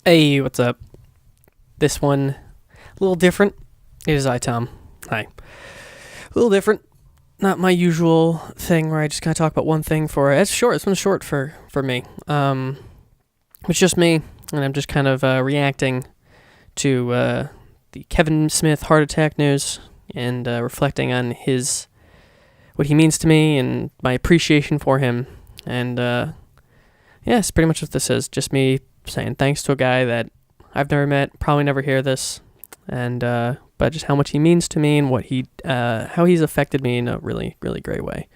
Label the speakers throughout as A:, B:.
A: Hey, what's up? This one, a little different. It is I, Tom. Hi. A little different. Not my usual thing where I just kind of talk about one thing for... It's short. This one's short for me. It's just me, and I'm just kind of reacting to the Kevin Smith heart attack news and reflecting on what he means to me and my appreciation for him. And yeah, it's pretty much what this is. Just me saying thanks to a guy that I've never met, probably never hear this, and but just how much he means to me and how he's affected me in a really, really great way.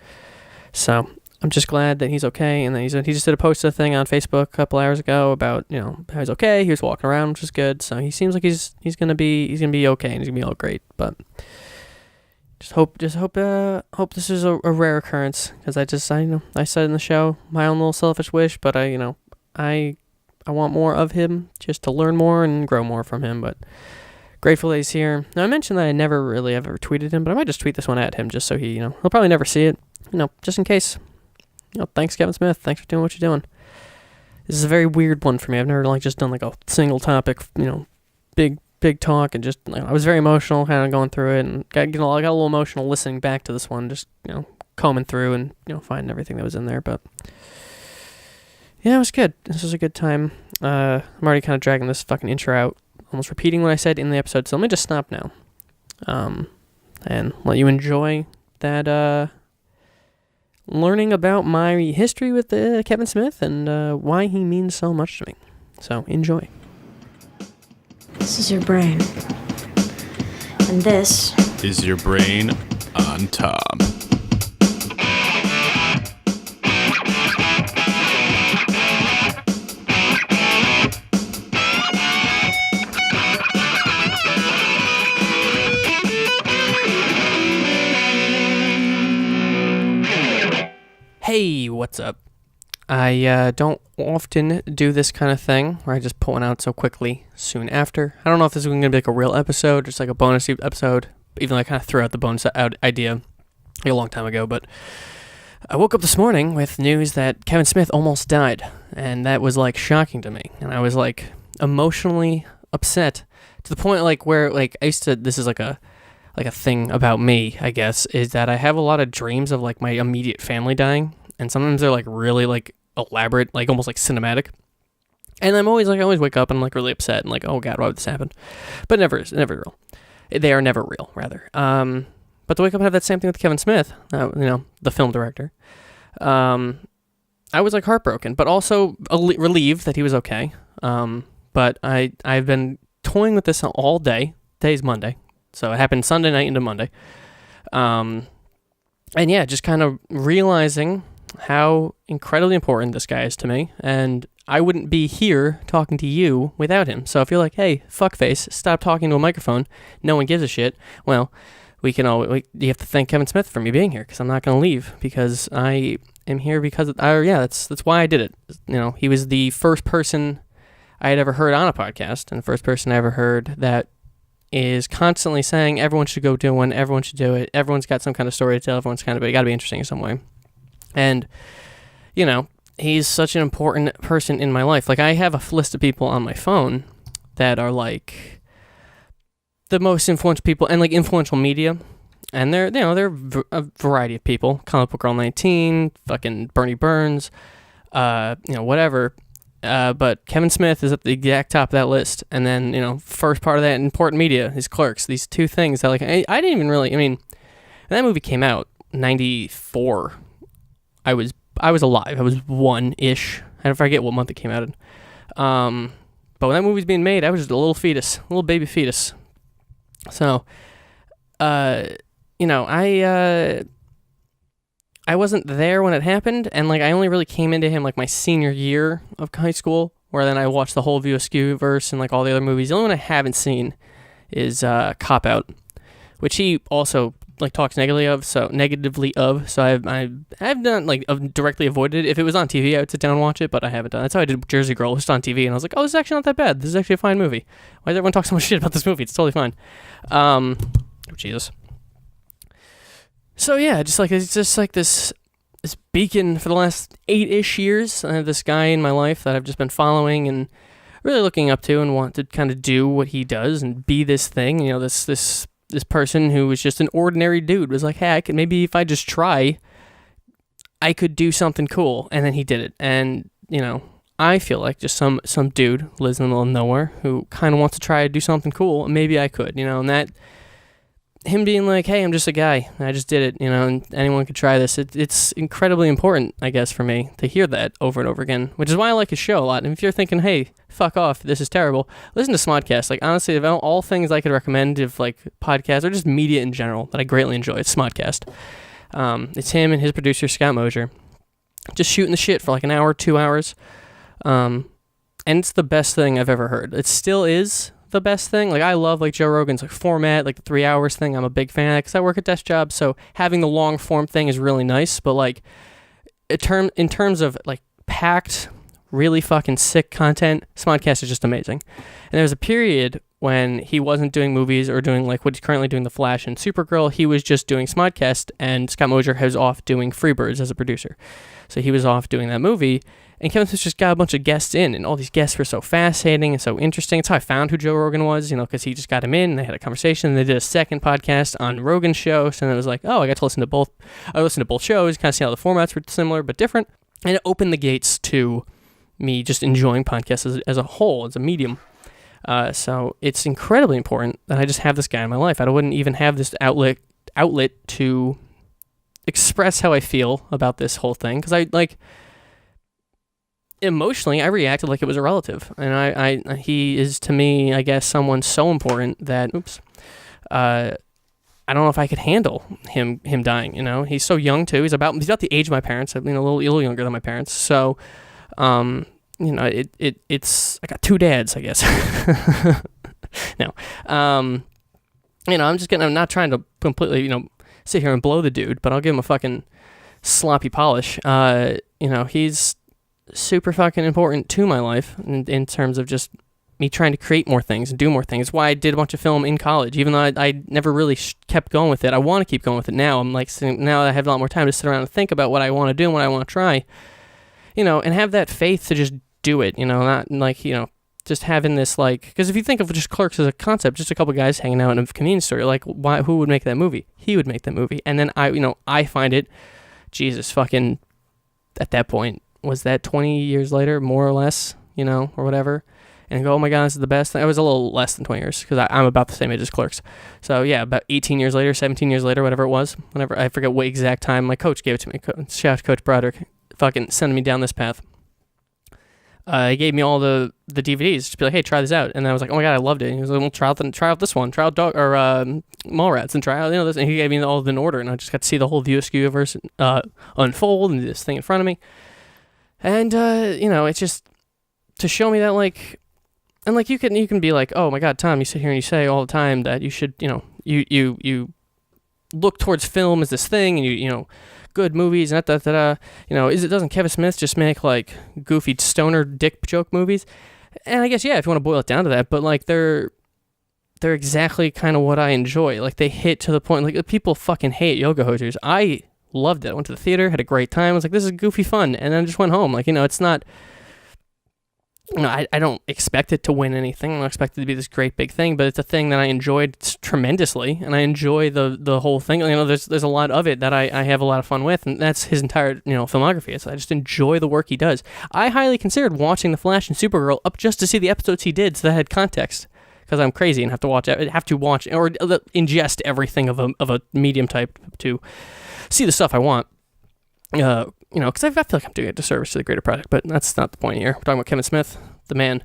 A: So I'm just glad that he's okay, and that he just did a thing on Facebook a couple hours ago about how he's okay. He was walking around, which is good. So he seems like he's gonna be okay, and he's gonna be all great. But just hope this is a rare occurrence, because I said in the show my own little selfish wish, but I want more of him, just to learn more and grow more from him, but grateful that he's here. Now, I mentioned that I never really ever tweeted him, but I might just tweet this one at him just so he'll probably never see it, just in case. Thanks, Kevin Smith. Thanks for doing what you're doing. This is a very weird one for me. I've never just done a single topic, big talk, and just, I was very emotional kind of going through it, and I got a little emotional listening back to this one, just, combing through and, finding everything that was in there, but... yeah, it was good. This was a good time. I'm already kind of dragging this fucking intro out, almost repeating what I said in the episode, so let me just stop now. And let you enjoy that, learning about my history with Kevin Smith and why he means so much to me. So, enjoy.
B: This is your brain. And this
C: is your brain on Tom.
A: Hey, what's up? I don't often do this kind of thing where I just put one out so quickly soon after. I don't know if this is going to be a real episode, just a bonus episode, even though I kind of threw out the bonus idea a long time ago. But I woke up this morning with news that Kevin Smith almost died, and that was shocking to me. And I was emotionally upset to the point where I used to. This is a thing about me, I guess, is that I have a lot of dreams of my immediate family dying, and sometimes they're really elaborate, almost cinematic. And I always wake up and I'm really upset and oh god, why would this happen? But never real. They are never real, rather. But to wake up and have that same thing with Kevin Smith, the film director, I was heartbroken, but also relieved that he was okay. But I've been toying with this all day. Today's Monday. So it happened Sunday night into Monday. And yeah, just kind of realizing how incredibly important this guy is to me. And I wouldn't be here talking to you without him. So if you're hey, fuckface, stop talking to a microphone, no one gives a shit, well, you have to thank Kevin Smith for me being here, because I'm not going to leave, because I am here because, that's why I did it. He was the first person I had ever heard on a podcast, and the first person I ever heard that is constantly saying everyone should go do one, everyone should do it, everyone's got some kind of story to tell, everyone's got to be interesting in some way. And, he's such an important person in my life. I have a list of people on my phone that are the most influential people and influential media. And they're a variety of people. Comic Book Girl 19, fucking Bernie Burns, whatever. But Kevin Smith is at the exact top of that list. And then, first part of that important media is Clerks. These two things that, I didn't even really, when that movie came out, 94, I was alive. I was one-ish. I forget what month it came out in. But when that movie's being made, I was just a little fetus, a little baby fetus. So, I wasn't there when it happened, and I only really came into him my senior year of high school, where then I watched the whole View Askew verse and all the other movies. The only one I haven't seen is Cop Out, which he also talks negatively of. So I've done directly avoided it. If it was on TV, I would sit down and watch it, but I haven't done. That's how I did Jersey Girl. It was on TV, and I was oh, this is actually not that bad. This is actually a fine movie. Why does everyone talk so much shit about this movie? It's totally fine. Jesus. So yeah, it's just this beacon for the last 8-ish years. I have this guy in my life that I've just been following and really looking up to and want to kind of do what he does and be this thing. You know, this person who was just an ordinary dude was like, hey, maybe if I just try, I could do something cool. And then he did it. And, you know, I feel like just some dude lives in the middle of nowhere who kind of wants to try to do something cool, and maybe I could, you know, and that, him being like, hey, I'm just a guy, I just did it, you know, and anyone could try this. It's incredibly important, I guess, for me to hear that over and over again, which is why I like his show a lot. And if you're thinking, hey, fuck off, this is terrible, listen to Smodcast. Like, honestly, of all things I could recommend of, like, podcasts or just media in general that I greatly enjoy, it's Smodcast. It's him and his producer, Scott Mosier, just shooting the shit for like an hour, 2 hours. And it's the best thing I've ever heard. It still is the best thing. Like, I love like Joe Rogan's like format, like the 3 hours thing. I'm a big fan of that because I work a desk job, so having the long form thing is really nice. But like, in terms of like packed, really fucking sick content, Smodcast is just amazing. And there was a period when he wasn't doing movies or doing like what he's currently doing, The Flash and Supergirl. He was just doing Smodcast, and Scott Mosier was off doing Freebirds as a producer. So he was off doing that movie. And Kevin Smith just got a bunch of guests in, and all these guests were so fascinating and so interesting. It's how I found who Joe Rogan was, you know, because he just got him in, and they had a conversation, and they did a second podcast on Rogan's show, so then it was like, oh, I got to listen to both. I listened to both shows, kind of see how the formats were similar but different, and it opened the gates to me just enjoying podcasts as a whole, as a medium. So it's incredibly important that I just have this guy in my life. I wouldn't even have this outlet to express how I feel about this whole thing, because I, like, emotionally, I reacted like it was a relative, and he is to me, I guess, someone so important that, I don't know if I could handle him dying. You know, he's so young too. He's about the age of my parents. I mean, a little younger than my parents. So, you know, it's I got two dads, I guess. No, you know, I'm not trying to completely, you know, sit here and blow the dude, but I'll give him a fucking sloppy polish. You know, he's super fucking important to my life in terms of just me trying to create more things and do more things. It's why I did a bunch of film in college, even though I never really kept going with it. I want to keep going with it now. I'm like, now that I have a lot more time to sit around and think about what I want to do and what I want to try, you know, and have that faith to just do it, you know, not like, you know, just having this, like, because if you think of just Clerks as a concept, just a couple guys hanging out in a convenience store, like, who would make that movie? He would make that movie. And then I find it, Jesus fucking, at that point, was that 20 years later, more or less, you know, or whatever, and go, oh my God, this is the best thing. It was a little less than 20 years, because I'm about the same age as Clerks. So yeah, about 18 years later, 17 years later, whatever it was, whenever, I forget what exact time, my coach gave it to me. Shout out to Coach Broderick, fucking sending me down this path. He gave me all the DVDs, just be like, hey, try this out. And I was like, oh my God, I loved it. And he was like, well, try out this one, try out Mallrats, and try out, you know, this. And he gave me all of them in order, and I just got to see the whole View Askew universe unfold, and this thing in front of me. And, you know, it's just to show me that, like, and like, you can be like, oh my God, Tom, you sit here and you say all the time that you should, you know, you look towards film as this thing, and you know, good movies, and you know, doesn't Kevin Smith just make like goofy stoner dick joke movies? And I guess, yeah, if you want to boil it down to that, but like, they're exactly kind of what I enjoy. Like, they hit to the point, like, people fucking hate Yoga Hosers. I loved it. I went to the theater, had a great time. I was like, this is goofy fun. And then I just went home. Like, you know, it's not, you know, I don't expect it to win anything. I don't expect it to be this great big thing, but it's a thing that I enjoyed tremendously. And I enjoy the whole thing. You know, there's a lot of it that I have a lot of fun with. And that's his entire, you know, filmography. So I just enjoy the work he does. I highly considered watching The Flash and Supergirl up just to see the episodes he did, so that I had context. Because I'm crazy and have to watch or ingest everything of a medium type to see the stuff I want, you know, because I feel like I'm doing a disservice to the greater project, but that's not the point here. We're talking about Kevin Smith, the man.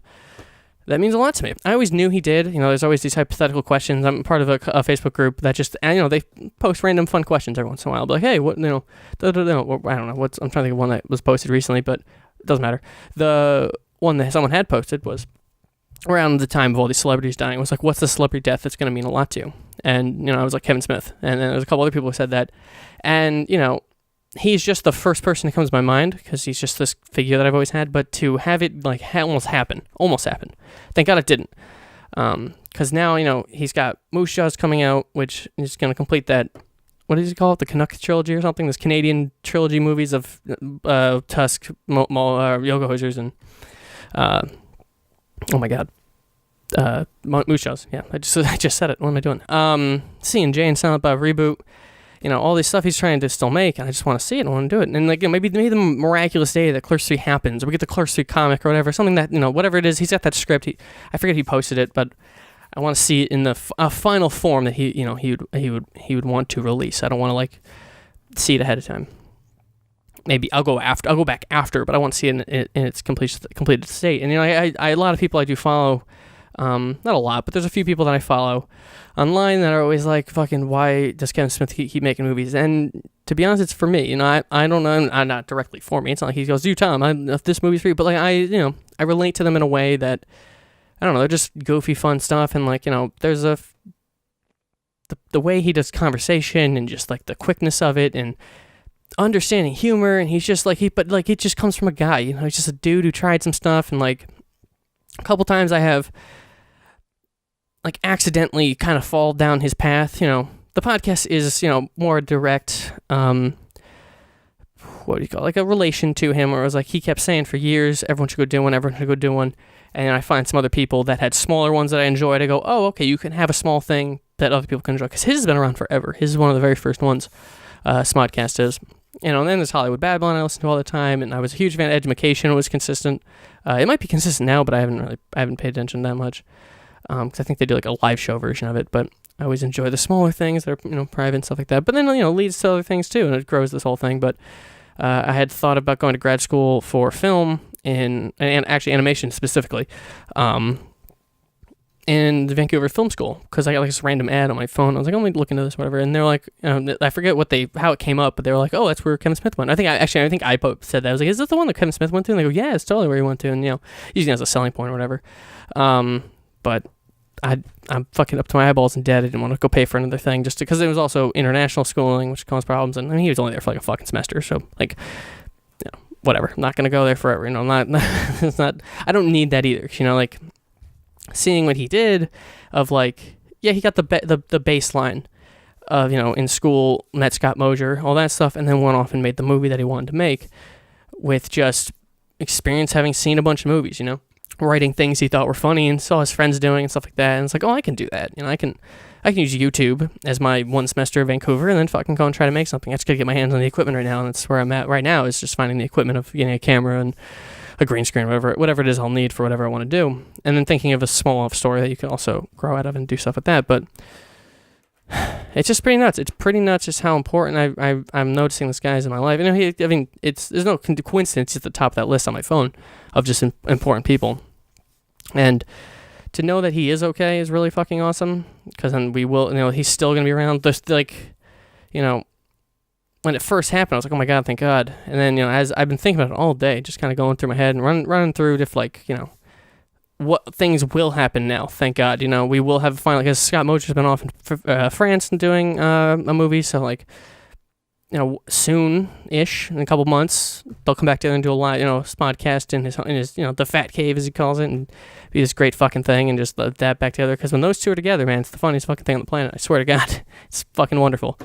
A: That means a lot to me. I always knew he did. You know, there's always these hypothetical questions. I'm part of a Facebook group that just, and, you know, they post random fun questions every once in a while. I'll be like, hey, what, you know, I don't know, I'm trying to think of one that was posted recently, but it doesn't matter. The one that someone had posted was around the time of all these celebrities dying. It was like, what's the celebrity death that's going to mean a lot to you? And, you know, I was like, Kevin Smith. And then there's a couple other people who said that. And, you know, he's just the first person that comes to my mind, because he's just this figure that I've always had. But to have it, like, almost happen. Thank God it didn't. Because now, you know, he's got Moose Jaws coming out, which is going to complete that, what does he call it? The Canuck trilogy or something? This Canadian trilogy movies of Tusk, Yoga Hosers, and Oh my god. Moose Jaws. Yeah, I just said it. What am I doing? Seeing Jay and Silent Bob reboot. All this stuff he's trying to still make, and I just want to see it. I want to do it. And maybe the miraculous day that Clerks 3 happens, or we get the Clerks 3 comic or whatever, something that whatever it is, he's got that script. I forget he posted it, but I want to see it in the final form that he would want to release. I don't want to see it ahead of time. Maybe I'll go back after, but I want to see it in its completed state. And I a lot of people I do follow. Not a lot, but there's a few people that I follow online that are always like, fucking, why does Kevin Smith keep making movies? And to be honest, it's for me. I don't know, I'm not directly for me. It's not like he goes, "You, Tom, this movie's for you," but I relate to them in a way that, I don't know, they're just goofy, fun stuff, and there's the way he does conversation and just the quickness of it and understanding humor, and he's just it just comes from a guy, he's just a dude who tried some stuff, and a couple times I have accidentally kind of fall down his path. The podcast is, more direct, what do you call it? A relation to him, where it was he kept saying for years, everyone should go do one. And then I find some other people that had smaller ones that I enjoyed. I go, oh, okay, you can have a small thing that other people can enjoy. Because his has been around forever. His is one of the very first ones, Smodcast is. And then there's Hollywood Babylon I listen to all the time. And I was a huge fan of Education. It was consistent. It might be consistent now, but I haven't paid attention that much. Because I think they do a live show version of it, but I always enjoy the smaller things that are private and stuff like that. But then leads to other things too, and it grows this whole thing. But I had thought about going to grad school for film and actually animation specifically, in the Vancouver Film School, because I got this random ad on my phone. I was like, I'm gonna look into this, whatever, and they're like, I forget how it came up, but they were like, oh, that's where Kevin Smith went. I think I said that. I was like, is this the one that Kevin Smith went to? And they go, yeah, it's totally where he went to, and using it as a selling point or whatever. But I'm fucking up to my eyeballs in debt. I didn't want to go pay for another thing just because it was also international schooling, which caused problems. And he was only there for a fucking semester. So whatever. I'm not going to go there forever. I'm not, it's not, I don't need that either. Seeing what he did of he got the baseline of, in school, met Scott Mosier, all that stuff. And then went off and made the movie that he wanted to make with just experience having seen a bunch of movies, writing things he thought were funny and saw his friends doing and stuff like that, and it's like, oh, I can do that. I can use YouTube as my one semester of Vancouver, and then fucking go and try to make something. I just gotta get my hands on the equipment right now, and that's where I'm at right now, is just finding the equipment of getting a camera and a green screen, whatever it is I'll need for whatever I want to do, and then thinking of a small enough story that you can also grow out of and do stuff with that. But it's just pretty nuts. It's pretty nuts just how important I'm noticing this guy is in my life. There's no coincidence at the top of that list on my phone of just important people. And to know that he is okay is really fucking awesome, because then we will, he's still going to be around. Just when it first happened, I was like, oh my God, thank God. And then, as I've been thinking about it all day, just kind of going through my head and running through just what things will happen now. Thank God, we will have a final, because Scott Mosier's been off in France and doing a movie. So soon-ish, in a couple months, they'll come back together and do a live, podcast in his, the Fat Cave, as he calls it, and be this great fucking thing, and just that back together. Because when those two are together, man, it's the funniest fucking thing on the planet. I swear to God, it's fucking wonderful.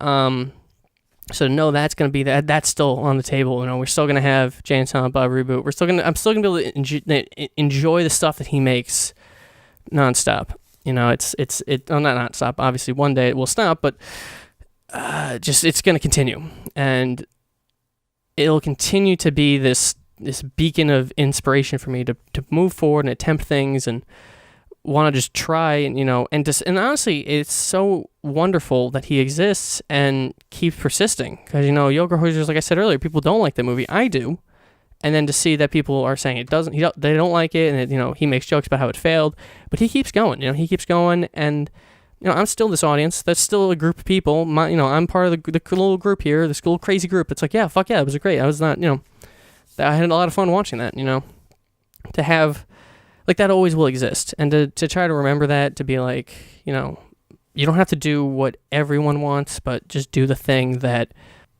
A: So no, that's gonna be that's still on the table. We're still gonna have Jay and Silent Bob reboot. I'm still gonna be able to enjoy the stuff that he makes nonstop. Not nonstop. Obviously, one day it will stop, but. It's going to continue, and it'll continue to be this beacon of inspiration for me to move forward and attempt things and want to just try and and honestly, it's so wonderful that he exists and keeps persisting, because Yoga Hosers, like I said earlier, people don't like the movie. I do, and then to see that people are saying they don't like it, and he makes jokes about how it failed, but he keeps going. He keeps going, and. I'm still this audience. That's still a group of people. I'm part of the little group here, this little crazy group. It's like, yeah, fuck yeah, it was great. I was not, I had a lot of fun watching that, to have, that always will exist. And to try to remember that, to be you don't have to do what everyone wants, but just do the thing that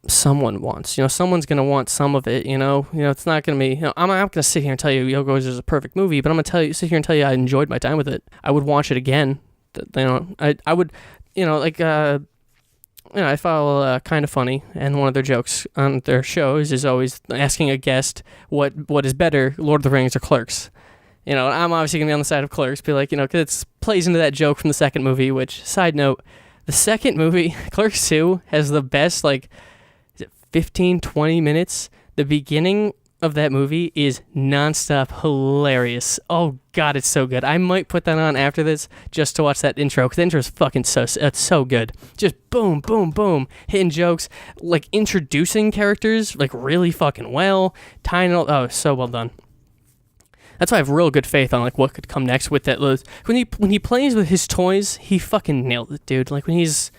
A: someone wants. Someone's going to want some of it, it's not going to be, I'm not going to sit here and tell you Yoga is a perfect movie, but I'm going to sit here and tell you I enjoyed my time with it. I would watch it again. I would, I follow Kind of Funny, and one of their jokes on their shows is always asking a guest what is better, Lord of the Rings or Clerks. You know, I'm obviously gonna be on the side of Clerks, be like, you know, because it plays into that joke from the second movie. Which, side note, the second movie, Clerks 2, has the best, like, is it 15, 20 minutes? The beginning of that movie is nonstop hilarious. Oh God, it's so good. I might put that on after this just to watch that intro, because the intro is fucking it's so good. Just boom, boom, boom, hitting jokes, like introducing characters like really fucking well, tying it all. Oh, so well done. That's why I have real good faith on like what could come next with that. When he plays with his toys, he fucking nailed it, dude. Like when he's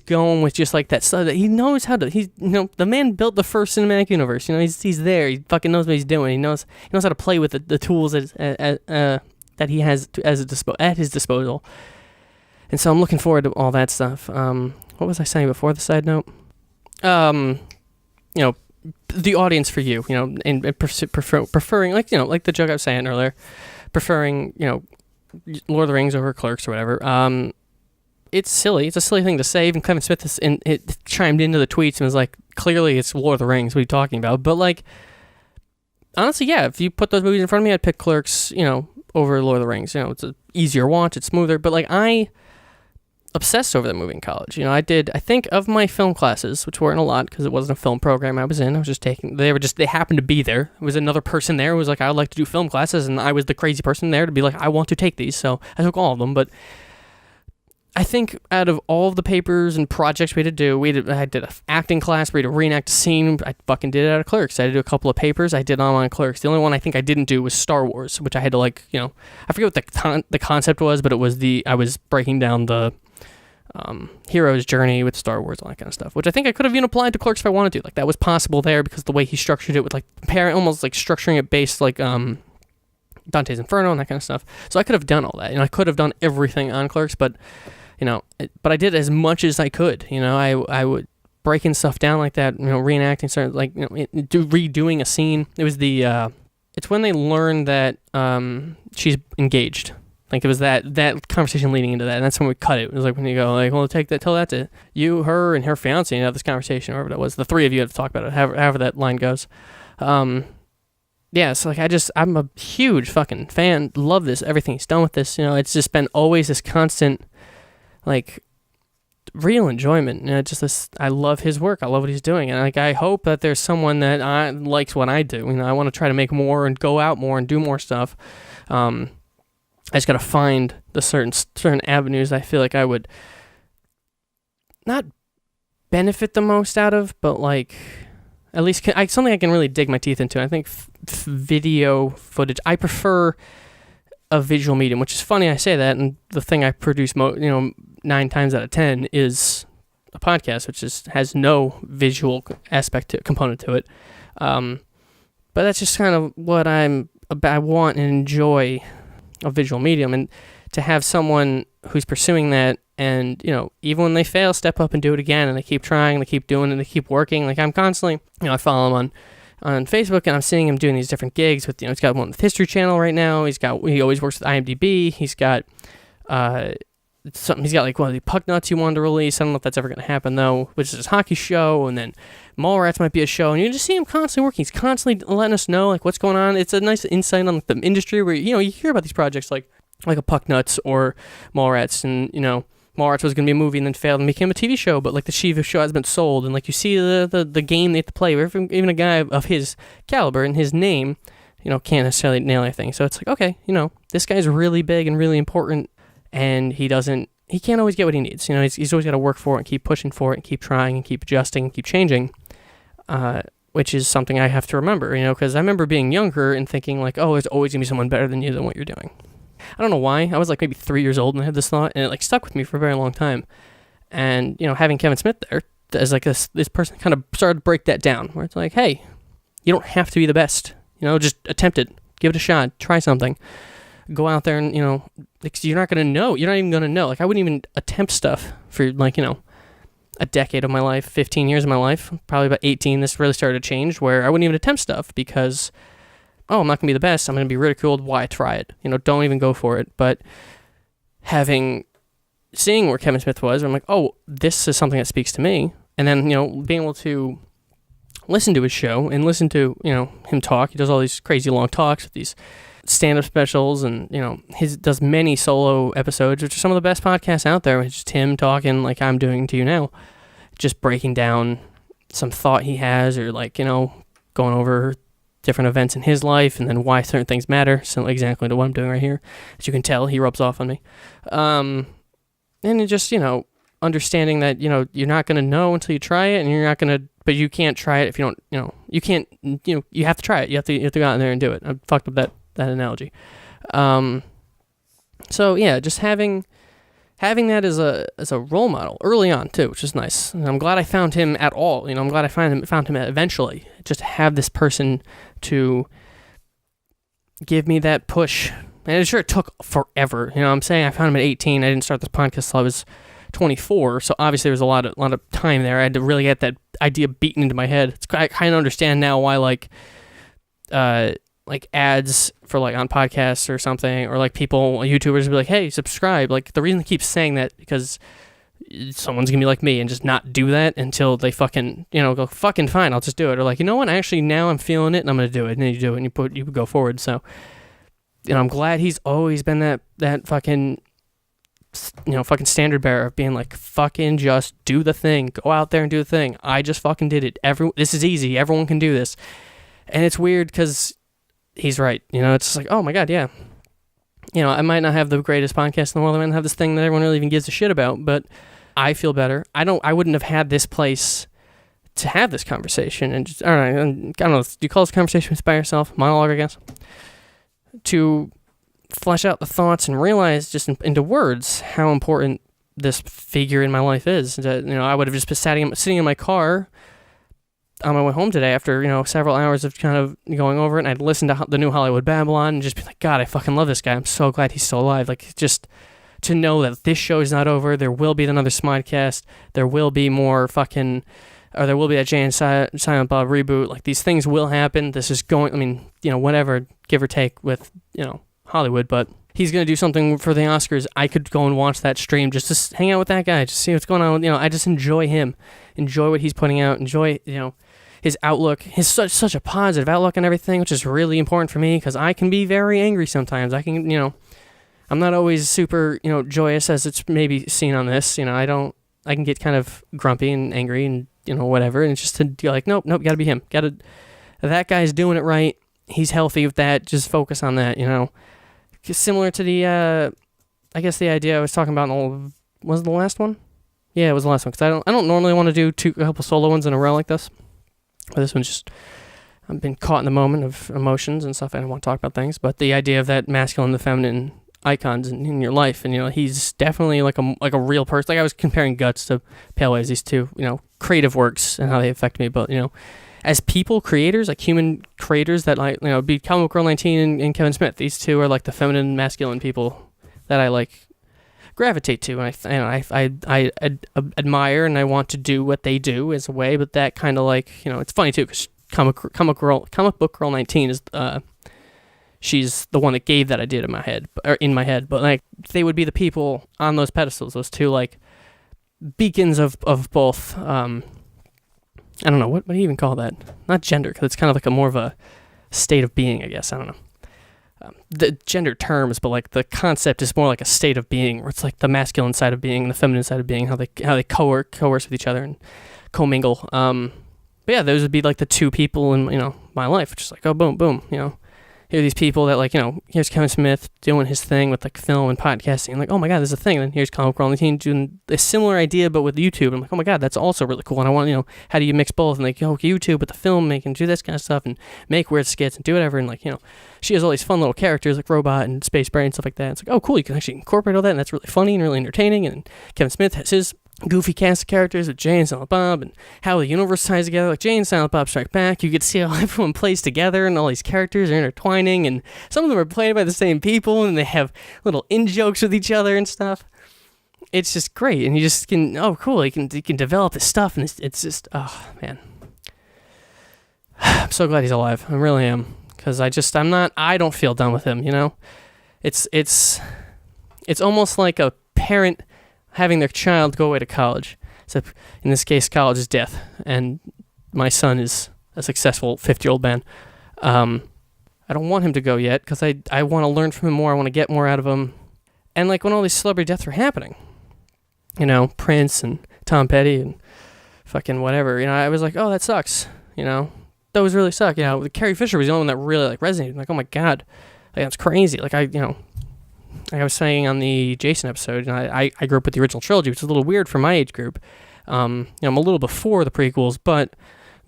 A: going with just like that stuff that he knows how to. The man built the first cinematic universe. You know, he's there. He fucking knows what he's doing. He knows how to play with the tools that he has at his disposal. And so I'm looking forward to all that stuff. What was I saying before the side note? You know, the audience for you. You know, and preferring like the joke I was saying earlier, preferring Lord of the Rings over Clerks or whatever. It's silly. It's a silly thing to say. Even Kevin Smith it chimed into the tweets and was like, clearly it's Lord of the Rings. What are you talking about? But like, honestly, yeah, if you put those movies in front of me, I'd pick Clerks, over Lord of the Rings. It's an easier watch. It's smoother. But like, I obsessed over that movie in college. I think of my film classes, which weren't a lot because it wasn't a film program I was in. I was just taking, they happened to be there. There was another person there who was like, I would like to do film classes. And I was the crazy person there to be like, I want to take these. So I took all of them. But I think out of all of the papers and projects we had to do, I did an acting class, we had to reenact a scene. I fucking did it out of Clerks. I had to do a couple of papers. I did online Clerks. The only one I think I didn't do was Star Wars, which I had to I forget what the concept was, but it was I was breaking down the hero's journey with Star Wars, all that kind of stuff, which I think I could have even applied to Clerks if I wanted to. Like that was possible there because the way he structured it with like almost like structuring it based like Dante's Inferno and that kind of stuff. So I could have done all that. I could have done everything on Clerks, but but I did as much as I could. I would breaking stuff down like that. Reenacting certain redoing a scene. It was it's when they learned that she's engaged. Like it was that conversation leading into that, and that's when we cut it. It was like when you go like, well, tell that to you, her, and her fiance, and have this conversation, or whatever that was. The three of you have to talk about it, however that line goes. Yeah, so like I'm a huge fucking fan. Love this, everything he's done with this. It's just been always this constant, like, real enjoyment. I love his work. I love what he's doing, and like I hope that there's someone that likes what I do. I want to try to make more and go out more and do more stuff. I just got to find the certain avenues I feel like I would not benefit the most out of, but like at least something I can really dig my teeth into. I think video footage. I prefer a visual medium, which is funny I say that, and the thing I produce 9 times out of 10 is a podcast, which has no visual component to it. But that's just kind of what I want and enjoy a visual medium, and to have someone who's pursuing that, and even when they fail, step up and do it again, and they keep trying, they keep doing it, they keep working. Like I'm constantly, I follow him on Facebook, and I'm seeing him doing these different gigs with, he's got one with History Channel right now. He always works with IMDb. He's got he's got like one of the Puck Nuts he wanted to release. I don't know if that's ever going to happen though, which is his hockey show, and then Mallrats might be a show, and you just see him constantly working. He's constantly letting us know like what's going on. It's a nice insight on the industry where you hear about these projects like a Puck Nuts or Mallrats, and Mallrats was going to be a movie and then failed and became a TV show, but like the Shiva show has been sold, and like you see the game they have to play. Even a guy of his caliber and his name, can't necessarily nail anything. So it's like, okay, this guy's really big and really important, and he can't always get what he needs. He's always got to work for it and keep pushing for it and keep trying and keep adjusting and keep changing, which is something I have to remember, because I remember being younger and thinking like, oh, there's always going to be someone better than you than what you're doing. I don't know why. I was like maybe 3 years old and I had this thought, and it like stuck with me for a very long time. And, having Kevin Smith there as like this person kind of started to break that down, where it's like, hey, you don't have to be the best, just attempt it, give it a shot, try something. Go out there and, you're not going to know. You're not even going to know. Like, I wouldn't even attempt stuff for, like, a decade of my life, 15 years of my life. Probably about 18, this really started to change, where I wouldn't even attempt stuff because, I'm not going to be the best. I'm going to be ridiculed. Why try it? Don't even go for it. But seeing where Kevin Smith was, I'm like, oh, this is something that speaks to me. And then, being able to listen to his show and listen to, him talk. He does all these crazy long talks with these stand-up specials, and he does many solo episodes, which are some of the best podcasts out there. It's just him talking like I'm doing to you now, just breaking down some thought he has, or going over different events in his life and then why certain things matter. So exactly to what I'm doing right here. As you can tell, he rubs off on me. And it just, understanding that, you're not going to know until you try it, and you're not going to, but you can't try it if you don't, you can't, you have to try it. You have to go out there and do it. I fucked up that analogy. So yeah, just having that as a role model early on too, which is nice. And I'm glad I found him at all. I'm glad I found him eventually. Just to have this person to give me that push. And it took forever. I'm saying I found him at 18. I didn't start this podcast till I was 24. So obviously there was a lot of time there. I had to really get that idea beaten into my head. I kind of understand now why like ads for on podcasts or something, or people, YouTubers, be like, hey, subscribe. The reason they keep saying that because someone's gonna be like me and just not do that until they fucking go fucking fine, I'll just do it. Or you know what, actually now I'm feeling it and I'm gonna do it. And then you do it and you go forward. So I'm glad he's always been that fucking fucking standard bearer of being fucking just do the thing, go out there and do the thing. I just fucking did it. This is easy. Everyone can do this. And it's weird because he's right. It's just oh my God, yeah. I might not have the greatest podcast in the world. I might not have this thing that everyone really even gives a shit about, but I feel better. I wouldn't have had this place to have this conversation. And just, I don't know, do you call this conversation by yourself? Monologue, I guess? To flesh out the thoughts and realize just into words how important this figure in my life is. That, I would have just been sitting in my car on my way home today after, several hours of kind of going over it, and I'd listen to the new Hollywood Babylon and just be like, God, I fucking love this guy. I'm so glad he's still alive. Just to know that this show is not over. There will be another Smodcast. There will be more or there will be that Jay and Silent Bob reboot. These things will happen. This is going, whatever, give or take with, Hollywood, but he's going to do something for the Oscars. I could go and watch that stream just to hang out with that guy, just see what's going on. I just enjoy him, enjoy what he's putting out, enjoy, his outlook, his such a positive outlook and everything, which is really important for me because I can be very angry sometimes. I can, I'm not always super, joyous as it's maybe seen on this. I can get kind of grumpy and angry and, whatever. And it's just to be like, nope, gotta be him. That guy's doing it right. He's healthy with that. Just focus on that, Similar to the, I guess the idea I was talking about was it the last one? Yeah, it was the last one. Because I don't normally want to do a couple solo ones in a row like this. But this one's just, I've been caught in the moment of emotions and stuff. I don't want to talk about things. But the idea of that masculine and the feminine icons in your life. And, he's definitely like a real person. I was comparing Guts to Paleways, these two, creative works and how they affect me. But, as people, creators, human creators that be Comic Girl 19 and Kevin Smith. These two are the feminine, masculine people that I gravitate to, and I admire, and I want to do what they do as a way. But that kind of it's funny too because Comic Book Girl 19 is she's the one that gave that idea in my head. But they would be the people on those pedestals, those two beacons of both. I don't know, what do you even call that? Not gender, because it's kind of a more of a state of being, I guess. I don't know. The gender terms, but the concept is more like a state of being, where it's the masculine side of being and the feminine side of being, how they coerce with each other and commingle. But yeah, those would be the two people in my life, just oh, boom, boom, here are these people that here's Kevin Smith doing his thing with film and podcasting. Oh my God, there's a thing. And here's Comic Girl 19 doing a similar idea but with YouTube. I'm oh my God, that's also really cool. And I want how do you mix both? And YouTube with the film making, do this kind of stuff and make weird skits and do whatever. And she has all these fun little characters Robot and Space Brain and stuff like that. It's oh cool, you can actually incorporate all that, and that's really funny and really entertaining. And Kevin Smith has his goofy cast of characters with Jay and Silent Bob and how the universe ties together, Jay and Silent Bob Strike Back. You get to see how everyone plays together and all these characters are intertwining, and some of them are played by the same people and they have little in-jokes with each other and stuff. It's just great, and you just can, oh cool, you can develop this stuff, and it's just, oh man. I'm so glad he's alive. I really am, because I don't feel done with him, It's almost like a parent having their child go away to college. Except in this case, college is death, and my son is a successful 50-year-old man. I don't want him to go yet because I want to learn from him more. I want to get more out of him. And like when all these celebrity deaths were happening, you know, Prince and Tom Petty and fucking whatever, you know, I was like, oh, that sucks, you know, those really suck. You know, Carrie Fisher was the only one that really like resonated. I'm like, oh my God, like that's crazy. Like like I was saying on the Jason episode, you know, I grew up with the original trilogy, which is a little weird for my age group. You know, I'm a little before the prequels, but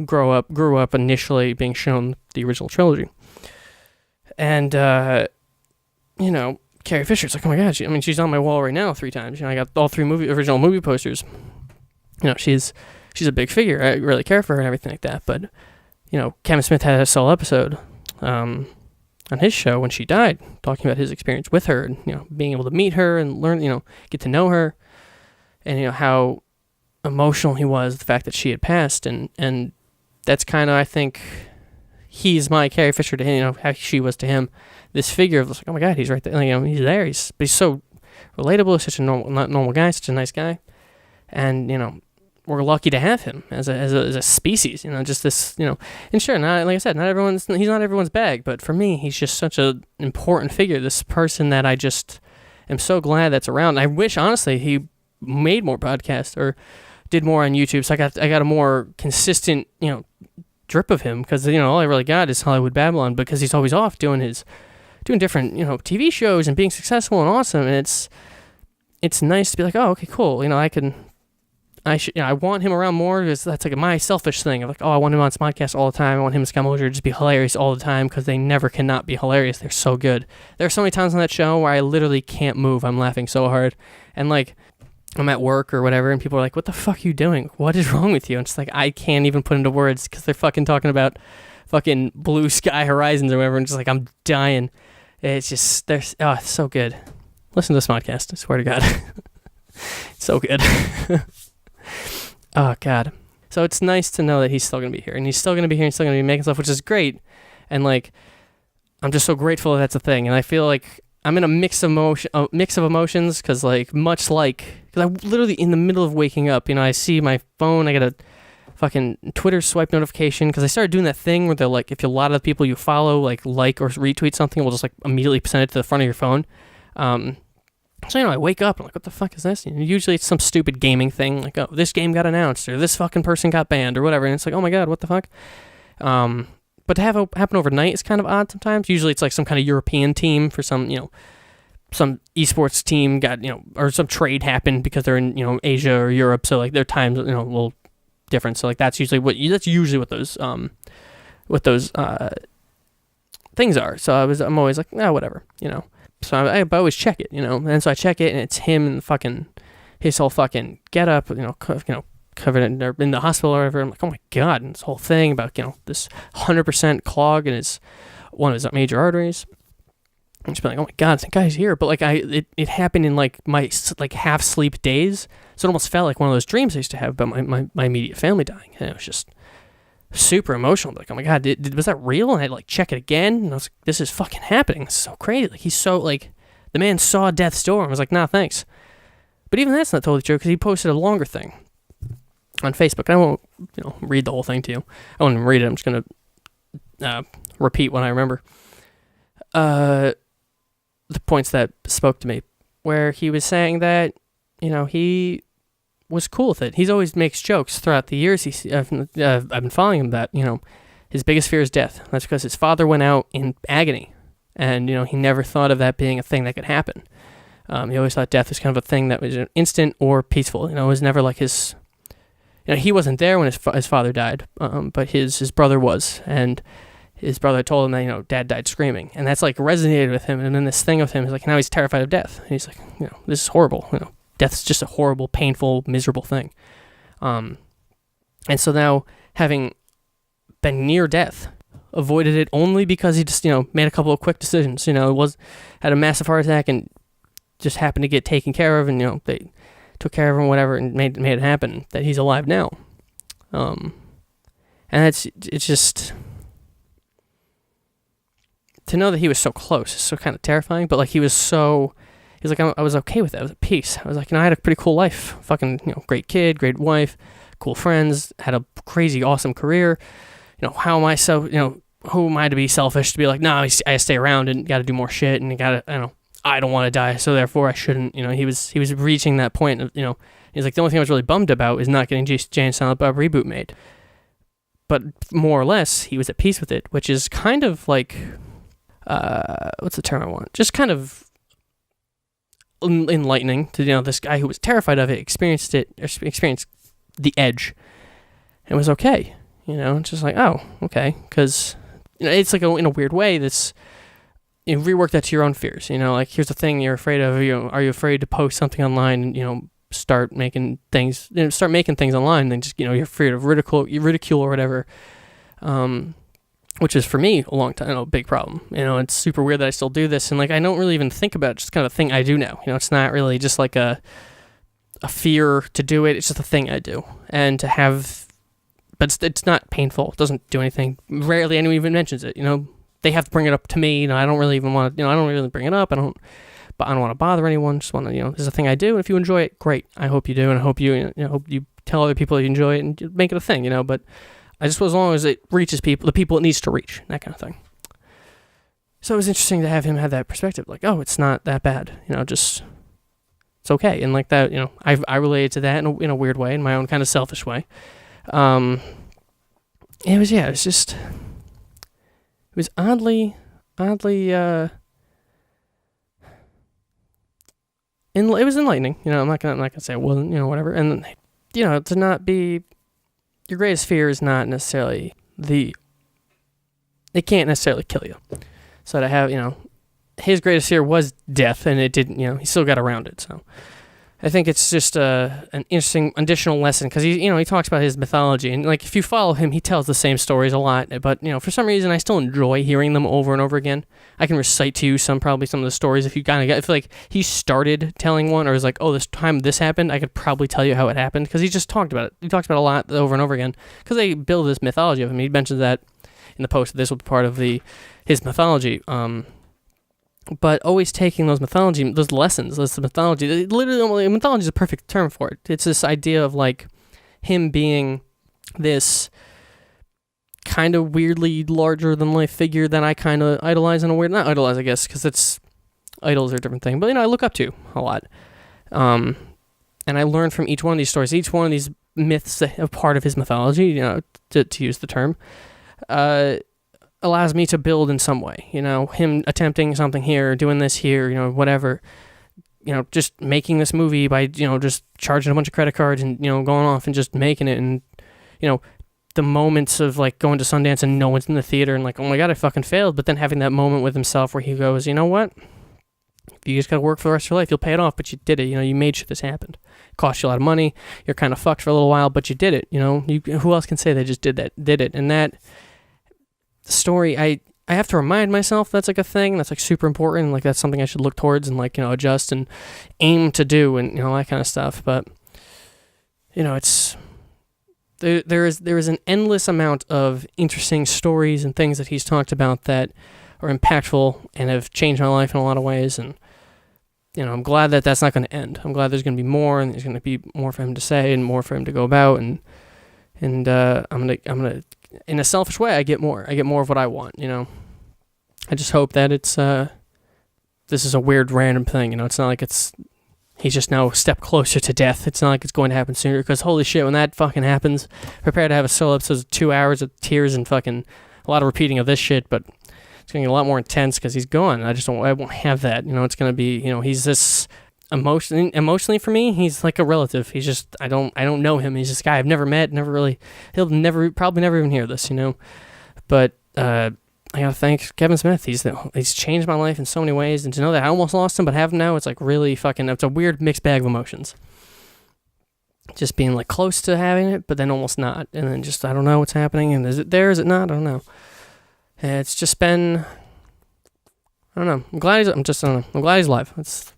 A: grew up initially being shown the original trilogy. And, you know, Carrie Fisher's like, oh my God, she's on my wall right now 3 times. You know, I got all 3 original movie posters. You know, she's a big figure. I really care for her and everything like that. But, you know, Kevin Smith had a solo episode on his show when she died, talking about his experience with her and, you know, being able to meet her and learn, you know, get to know her. And, you know, how emotional he was, the fact that she had passed. And that's kind of, I think, he's my Carrie Fisher to him, you know, how she was to him. This figure of like, oh my God, he's right there. Like, you know, he's there. He's so relatable. He's such a normal guy, such a nice guy. And, you know, we're lucky to have him as a species, you know, just this, you know, and sure, not, like I said, he's not everyone's bag, but for me, he's just such an important figure, this person that I just am so glad that's around. I wish, honestly, he made more podcasts or did more on YouTube, so I got a more consistent, you know, drip of him, because, you know, all I really got is Hollywood Babylon, because he's always off doing different, you know, TV shows and being successful and awesome, and it's nice to be like, oh, okay, cool, you know, I want him around more, because that's like my selfish thing of like, oh, I want him on this podcast all the time. I want him and Scott Mosier to just be hilarious all the time, because they never cannot be hilarious. They're so good. There are so many times on that show where I literally can't move. I'm laughing so hard. And like, I'm at work or whatever, and people are like, what the fuck are you doing? What is wrong with you? And it's like, I can't even put into words, because they're fucking talking about fucking blue sky horizons or whatever, and just like, I'm dying. It's just, it's so good. Listen to this podcast, I swear to God. It's so good. Oh, God. So it's nice to know that he's still going to be here. And he's still going to be here. And still going to be making stuff, which is great. And, like, I'm just so grateful that that's a thing. And I feel like I'm in a mix of emotions because, like, because I'm literally in the middle of waking up. You know, I see my phone. I get a fucking Twitter swipe notification because I started doing that thing where they're like, if a lot of the people you follow, like or retweet something, we'll just, like, immediately send it to the front of your phone. So, you know, I wake up, I'm like, what the fuck is this? And usually it's some stupid gaming thing, like, oh, this game got announced, or this fucking person got banned, or whatever, and it's like, oh my God, what the fuck? But to have it happen overnight is kind of odd sometimes. Usually it's like some kind of European team for some, you know, some esports team got, you know, or some trade happened because they're in, you know, Asia or Europe, so, like, their time's, you know, a little different, so, like, that's usually what those things are. So I'm always like, whatever, you know. So I always check it, you know, and so I check it, and it's him and fucking his whole fucking get up, you know, covered in the hospital or whatever. I'm like, oh my God, and this whole thing about, you know, this 100% clog in one of his major arteries. I'm just like, oh my God, that guy's here. But like it happened in like my like half sleep days, so it almost felt like one of those dreams I used to have about my immediate family dying, and it was just super emotional. Like, oh my God, was that real? And I had to, like, check it again, and I was like, this is fucking happening. This is so crazy. Like, he's so, like, the man saw death's door and was like, nah, thanks. But even that's not totally true, because he posted a longer thing on Facebook. I won't, you know, read the whole thing to you. I won't even read it. I'm just going to repeat what I remember. The points that spoke to me, where he was saying that, you know, he was cool with it. He's always makes jokes throughout the years. I've been following him that, you know, his biggest fear is death. That's because his father went out in agony, and, you know, he never thought of that being a thing that could happen. He always thought death was kind of a thing that was instant or peaceful. You know, it was never like his, you know, he wasn't there when his father died, but his brother was, and his brother told him that, you know, Dad died screaming, and that's like resonated with him. And then this thing with him is like, now he's terrified of death. And he's like, you know, this is horrible. You know, death's just a horrible, painful, miserable thing. And so now, having been near death, avoided it only because he just, you know, made a couple of quick decisions. You know, had a massive heart attack and just happened to get taken care of, and, you know, they took care of him, whatever, and made it happen, that he's alive now. And it's just, to know that he was so close is so kind of terrifying, but, like, he's like, I was okay with it. I was at peace. I was like, you know, I had a pretty cool life. Fucking, you know, great kid, great wife, cool friends, had a crazy, awesome career. You know, how am I so, you know, who am I to be selfish to be like, no, I stay around and got to do more shit and I don't want to die, so therefore I shouldn't. He was reaching that point of, he's like, the only thing I was really bummed about is not getting Jay and Silent Bob reboot made. But more or less, he was at peace with it, which is kind of like, what's the term I want? Just kind of enlightening to, this guy who was terrified of it, experienced the edge, and was okay. Just like, oh, okay, because it's like in a weird way this. Rework that to your own fears. Like, here's the thing you're afraid of. Are you afraid to post something online and start making things online? And then just you're afraid of ridicule or whatever. Which is for me a long time, a big problem. It's super weird that I still do this, and like I don't really even think about it. It's just kind of a thing I do now. It's not really just like a fear to do it. It's just a thing I do, and to have, but it's not painful. It doesn't do anything. Rarely anyone even mentions it. They have to bring it up to me. I don't really even want to, I don't really bring it up. I don't want to bother anyone. Just want to, this is a thing I do. And if you enjoy it, great. I hope you do. And I hope hope you tell other people you enjoy it and make it a thing, but I just, as long as it reaches the people it needs to reach, that kind of thing. So it was interesting to have him have that perspective. Like, oh, it's not that bad, just, it's okay. And like that, I related to that in a weird way, in my own kind of selfish way. It was oddly, it was enlightening. I'm not gonna say it wasn't, whatever. And to not be, your greatest fear is not necessarily it can't necessarily kill you. So to have, his greatest fear was death, and it didn't, he still got around it. So I think it's just an interesting additional lesson, because he talks about his mythology, and like if you follow him, he tells the same stories a lot. But for some reason, I still enjoy hearing them over and over again. I can recite to you probably some of the stories if you kind of. I feel like he started telling one, or is like, oh, this time this happened. I could probably tell you how it happened, because he just talked about it. He talks about it a lot over and over again, because they build this mythology of him. He mentions that in the post. This was part of his mythology. But always taking those lessons, this mythology. Literally, mythology is a perfect term for it. It's this idea of like him being this kind of weirdly larger than life figure that I kind of idolize in a weird, not idolize, I guess, because idols are a different thing. But I look up to a lot, and I learn from each one of these stories. Each one of these myths are part of his mythology. To use the term. Allows me to build in some way, him attempting something here, doing this here, whatever, just making this movie by, just charging a bunch of credit cards and, going off and just making it. And, the moments of like going to Sundance and no one's in the theater and like, oh my God, I fucking failed. But then having that moment with himself where he goes, you know what? You just got to work for the rest of your life. You'll pay it off, but you did it. You made sure this happened. It cost you a lot of money. You're kind of fucked for a little while, but you did it. Who else can say they just did it? And that story, I have to remind myself that's like a thing that's like super important, like that's something I should look towards and like adjust and aim to do and that kind of stuff. But it's there is an endless amount of interesting stories and things that he's talked about that are impactful and have changed my life in a lot of ways. And I'm glad that that's not going to end. I'm glad there's going to be more, and there's going to be more for him to say and more for him to go about, and I'm gonna in a selfish way, I get more of what I want, I just hope that it's, this is a weird random thing, it's not like he's just now a step closer to death. It's not like it's going to happen sooner, because holy shit, when that fucking happens, prepare to have a solo episode of 2 hours of tears and fucking a lot of repeating of this shit, but it's going to get a lot more intense because he's gone. I won't have that, it's going to be, he's this emotionally for me, he's like a relative. He's just, I don't know him. He's this guy I've never met, he'll probably never even hear this, but I gotta thank Kevin Smith. He's changed my life in so many ways, and to know that I almost lost him but have him now, it's like really fucking, it's a weird mixed bag of emotions. Just being like close to having it, but then almost not, and then just I don't know what's happening, and is it there, is it not, I don't know. It's just been, I don't know. I'm glad he's alive. It's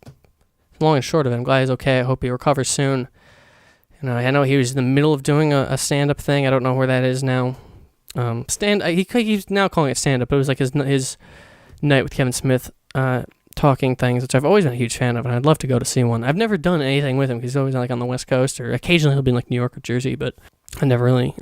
A: long and short of it. I'm glad he's okay. I hope he recovers soon. I know he was in the middle of doing a stand-up thing. I don't know where that is now. He's now calling it stand-up, but it was like his night with Kevin Smith talking things, which I've always been a huge fan of, and I'd love to go to see one. I've never done anything with him because he's always like on the West Coast, or occasionally he'll be in like New York or Jersey, but I never really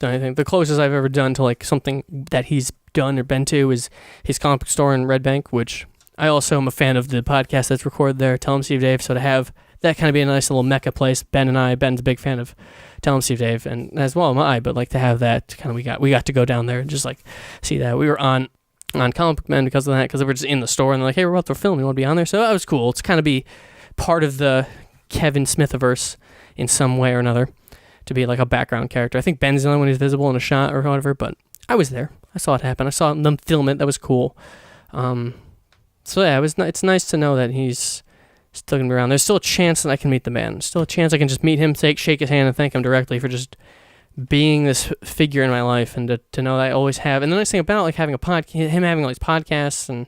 A: done anything. The closest I've ever done to like something that he's done or been to is his comic book store in Red Bank, which I also am a fan of the podcast that's recorded there, Tell 'em Steve Dave. So to have that kind of be a nice little mecca place, Ben's a big fan of Tell 'em Steve Dave, and as well am I. But like to have that kind of, we got to go down there and just like see that. We were on Comic Book Men because of that, because they were just in the store and they're like, hey, we're about to film, you want to be on there? So that was cool. It's kind of be part of the Kevin Smithiverse in some way or another, to be like a background character. I think Ben's the only one who's visible in a shot or whatever, but I was there. I saw it happen. I saw them film it. That was cool. So yeah, it's nice to know that he's still going to be around. There's still a chance that I can meet the man. Still a chance I can just meet him, shake his hand, and thank him directly for just being this figure in my life, and to know that I always have. And the nice thing about like having him having all these podcasts, and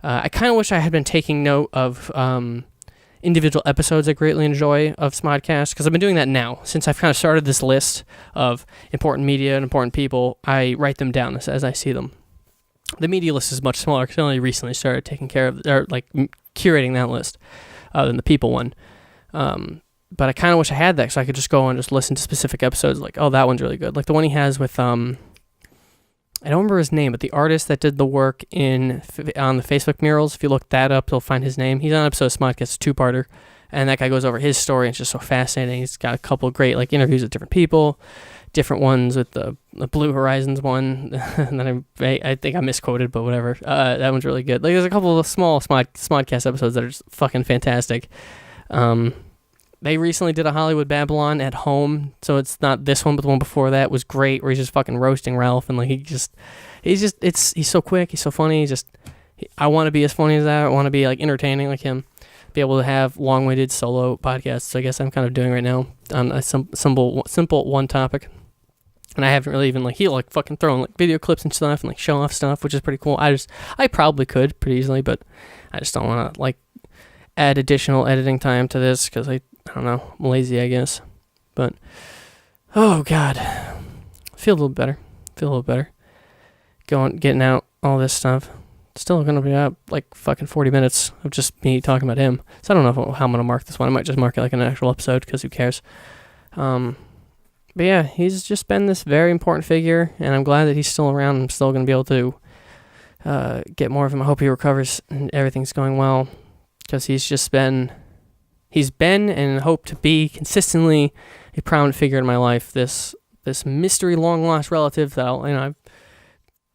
A: I kind of wish I had been taking note of individual episodes I greatly enjoy of Smodcast, because I've been doing that now. Since I've kind of started this list of important media and important people, I write them down as I see them. The media list is much smaller because I only recently started taking care of, or like curating that list, than the people one. But I kind of wish I had that, so I could just go and just listen to specific episodes, like, oh, that one's really good. Like the one he has with, I don't remember his name, but the artist that did the work on the Facebook murals, if you look that up, you'll find his name. He's on an episode of Smodcast, a two-parter, and that guy goes over his story, and it's just so fascinating. He's got a couple of great like interviews with different people, different ones with the Blue Horizons one, and then I think I misquoted, but whatever. That one's really good. Like there's a couple of small Smodcast episodes that are just fucking fantastic. They recently did a Hollywood Babylon at home, so it's not this one, but the one before that was great, where he's just fucking roasting Ralph, and like he's so quick, he's so funny. I want to be as funny as that. I want to be like entertaining like him. Be able to have long-winded solo podcasts. So I guess I'm kind of doing right now on a simple one topic. And I haven't really even he'll like fucking throw in like video clips and stuff and like show off stuff, which is pretty cool. I probably could pretty easily, but I just don't want to like add additional editing time to this because I don't know, I'm lazy, I guess. But oh god, feel a little better. Getting out all this stuff. Still gonna be up like fucking 40 minutes of just me talking about him. So I don't know how I'm gonna mark this one. I might just mark it like an actual episode because who cares. But yeah, he's just been this very important figure, and I'm glad that he's still around. I'm still going to be able to get more of him. I hope he recovers and everything's going well, because he's been and hope to be consistently a prominent figure in my life. This mystery long lost relative that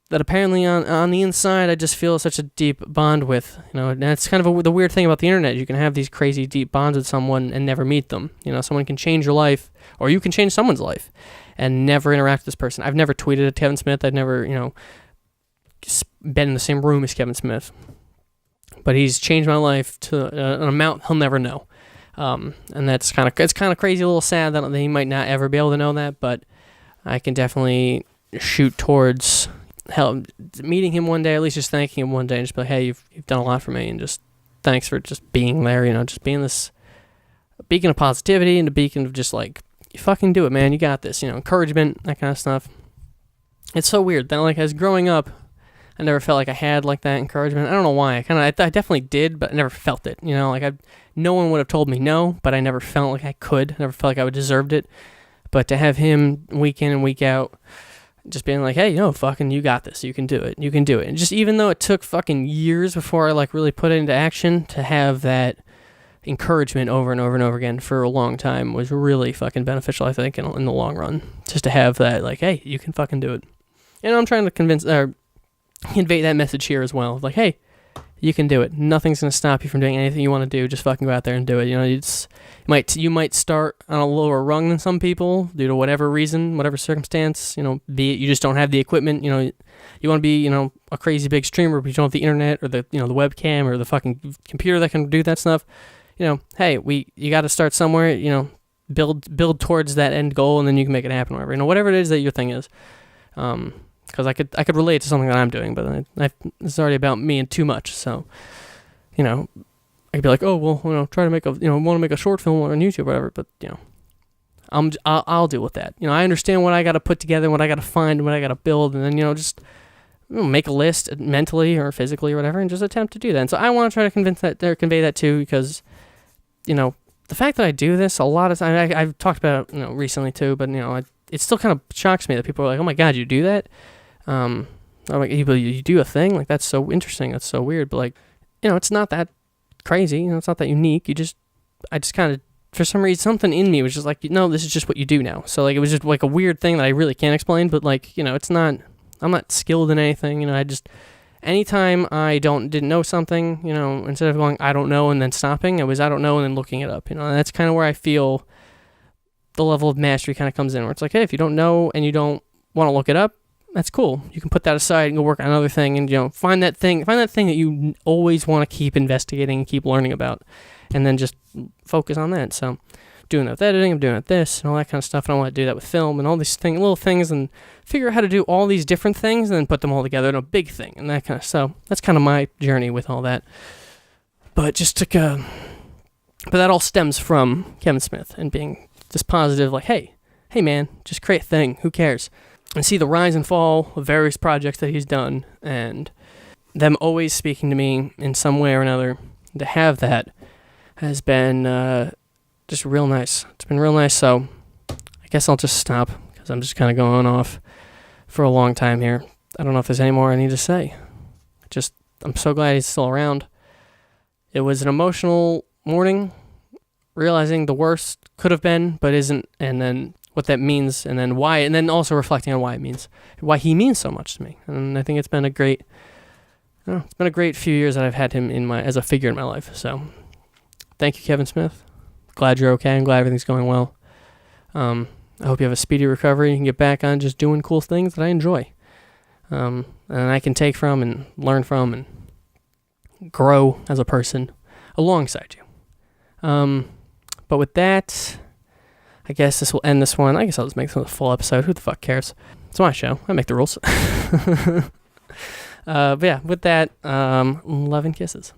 A: that apparently on the inside I just feel such a deep bond with. And that's kind of the weird thing about the internet. You can have these crazy deep bonds with someone and never meet them. Someone can change your life, or you can change someone's life and never interact with this person. I've never tweeted at Kevin Smith. I've never, been in the same room as Kevin Smith. But he's changed my life to an amount he'll never know. And it's kind of crazy, a little sad that he might not ever be able to know that, but I can definitely shoot towards meeting him one day, at least just thanking him one day, and just be like, hey, you've done a lot for me, and just thanks for just being there, just being this beacon of positivity and a beacon of just like, you fucking do it, man, you got this, encouragement, that kind of stuff. It's so weird that like as growing up, I never felt like I had like that encouragement. I don't know why. I definitely did, but I never felt it. No one would have told me no, but I never felt like I could. I never felt like I would deserved it. But to have him week in and week out, just being like, hey, fucking, you got this. You can do it. And just even though it took fucking years before I like really put it into action, to have that encouragement over and over and over again for a long time was really fucking beneficial, I think, in the long run. Just to have that, like, hey, you can fucking do it. And I'm trying to convey that message here as well. Like, hey, you can do it. Nothing's going to stop you from doing anything you want to do. Just fucking go out there and do it. You might start on a lower rung than some people due to whatever reason, whatever circumstance, be it you just don't have the equipment, you want to be, a crazy big streamer, but you don't have the internet or the webcam or the fucking computer that can do that stuff. Hey, you got to start somewhere, build towards that end goal, and then you can make it happen, whatever it is that your thing is. Because I could relate to something that I'm doing, but it's already about me and too much. So, I could be like, oh well, try to make want to make a short film on YouTube or whatever. But I'll deal with that. I understand what I got to put together, what I got to find, what I got to build, and then just make a list mentally or physically or whatever, and just attempt to do that. And so I want to try to convey that too, because the fact that I do this a lot of times, I've talked about it, recently too, but it still kind of shocks me that people are like, oh my God, you do that? I'm like, you do a thing? Like, that's so interesting. That's so weird. But like, it's not that crazy. It's not that unique. I just kind of, for some reason, something in me was just like, no, this is just what you do now. So like, it was just like a weird thing that I really can't explain, but like, it's not, I'm not skilled in anything. Anytime I didn't know something, instead of going, I don't know, and then stopping, it was, I don't know, and then looking it up, and that's kind of where I feel the level of mastery kind of comes in, where it's like, hey, if you don't know and you don't want to look it up, that's cool. You can put that aside and go work on another thing, and, find that thing that you always want to keep investigating and keep learning about, and then just focus on that. So, doing that with editing, I'm doing it with this, and all that kind of stuff, and I want to do that with film, and all these little things, and figure out how to do all these different things, and then put them all together in a big thing, and that kind of, so, that's kind of my journey with all that. But but that all stems from Kevin Smith, and being this positive, like, hey man, just create a thing, who cares? And see the rise and fall of various projects that he's done, and them always speaking to me in some way or another. To have that has been just real nice. It's been real nice, so I guess I'll just stop, because I'm just kind of going off for a long time here. I don't know if there's any more I need to say. I'm so glad he's still around. It was an emotional morning, realizing the worst could have been, but isn't, and then what that means, and then why, and then also reflecting on why he means so much to me. And I think it's been a great few years that I've had him as a figure in my life. So, thank you, Kevin Smith. Glad you're okay. I'm glad everything's going well. I hope you have a speedy recovery. You can get back on just doing cool things that I enjoy, and I can take from and learn from and grow as a person alongside you. But with that, I guess this will end this one. I guess I'll just make this a full episode. Who the fuck cares? It's my show. I make the rules. But yeah, with that, love and kisses.